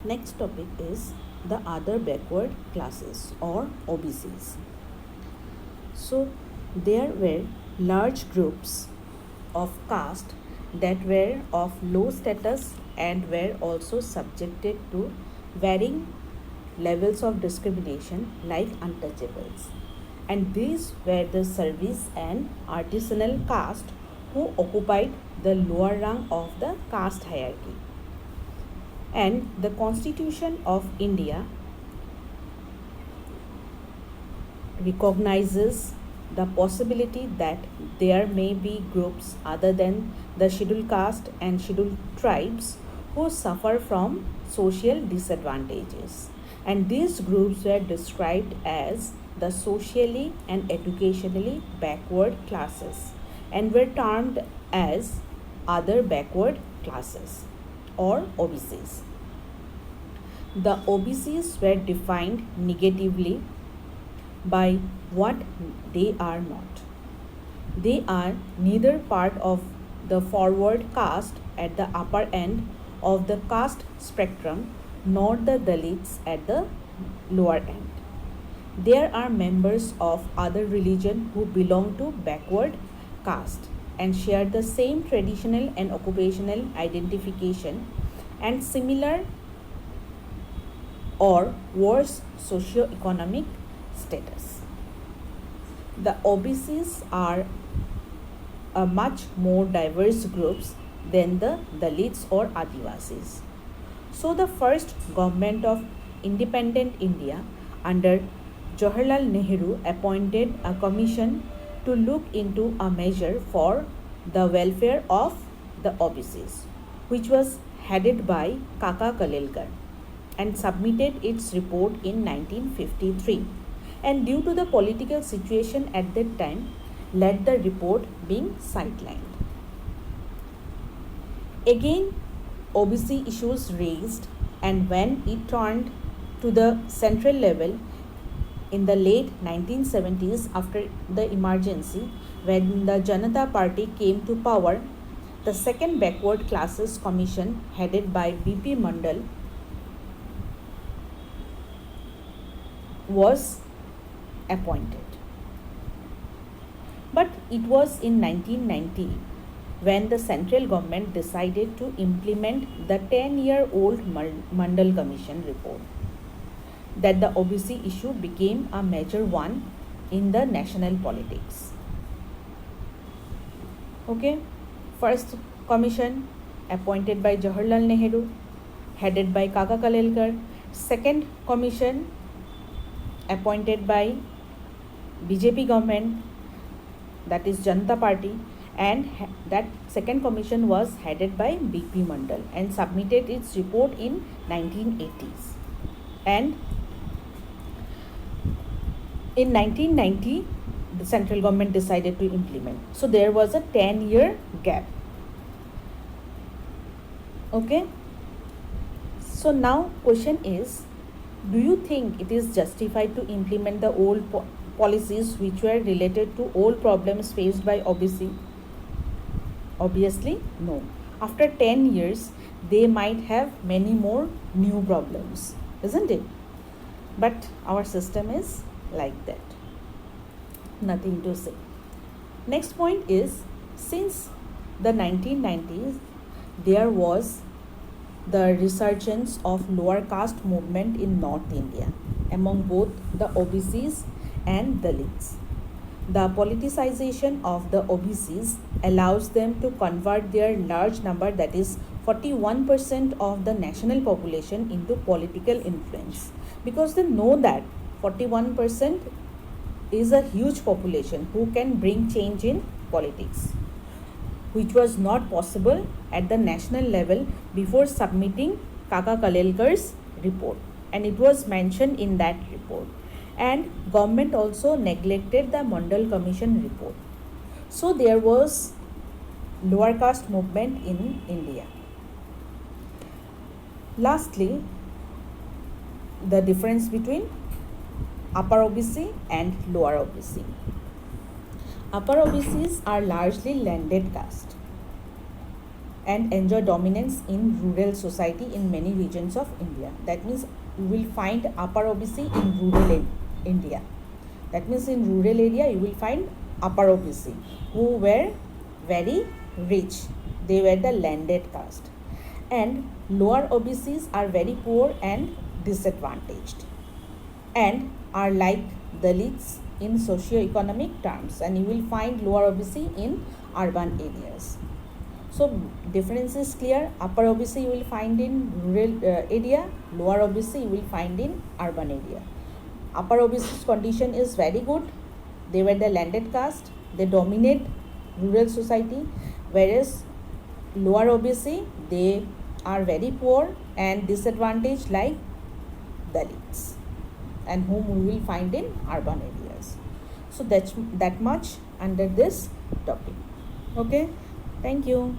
Next topic is the other backward classes or OBCs. So there were large groups of caste that were of low status and were also subjected to varying levels of discrimination like untouchables. And these were the service and artisanal caste who occupied the lower rung of the caste hierarchy. And the Constitution of India recognizes the possibility that there may be groups other than the scheduled caste and scheduled tribes who suffer from social disadvantages. And these groups were described as the socially and educationally backward classes and were termed as other backward classes or OBCs. The OBCs were defined negatively by what they are not. They are neither part of the forward caste at the upper end of the caste spectrum nor the Dalits at the lower end. There are members of other religion who belong to backward caste and share the same traditional and occupational identification and similar or worse socio-economic status. The OBCs are a much more diverse groups than the Dalits or Adivasis. So the first government of independent India under Jawaharlal Nehru appointed a commission to look into a measure for the welfare of the OBCs, which was headed by Kaka Kalelkar and submitted its report in 1953. And due to the political situation at that time, led the report being sidelined. Again, OBC issues raised, and when it turned to the central level in the late 1970s after the emergency, when the Janata Party came to power, the second backward classes commission headed by B.P. Mandal was appointed. But it was in 1990 when the central government decided to implement the 10-year-old Mandal Commission report that the OBC issue became a major one in the national politics. Okay, first commission appointed by Jawaharlal Nehru, headed by Kaka Kalelkar. Second commission appointed by BJP government, that is Janata Party, and that second commission was headed by B.P. Mandal and submitted its report in 1980s. And in 1990, the central government decided to implement. So there was a 10-year gap. Okay. So now question is, do you think it is justified to implement the old policies which were related to old problems faced by OBC? Obviously, no. After 10 years, they might have many more new problems, isn't it? But our system is like that. Nothing to say. Next point is, since the 1990s, there was the resurgence of lower caste movement in North India among both the OBCs and Dalits. The politicization of the OBCs allows them to convert their large number, that is 41% of the national population, into political influence, because they know that 41% is a huge population who can bring change in politics, which was not possible at the national level before submitting Kaka Kalelkar's report, and it was mentioned in that report. And government also neglected the Mandal Commission report. So there was lower caste movement in India. Lastly, the difference between upper OBC and lower OBC. Upper OBCs are largely landed caste and enjoy dominance in rural society in many regions of India. That means you will find upper OBC in rural India. That means in rural area you will find upper OBC who were very rich. They were the landed caste. And lower OBCs are very poor and disadvantaged and are like Dalits in socio-economic terms, and you will find lower OBC in urban areas. So difference is clear. Upper OBC you will find in rural area, lower OBC you will find in urban area. Upper OBC's condition is very good. They were the landed caste. They dominate rural society, whereas lower OBC they are very poor and disadvantaged like Dalits, and whom we will find in urban areas. So that's that much under this topic. Okay, thank you.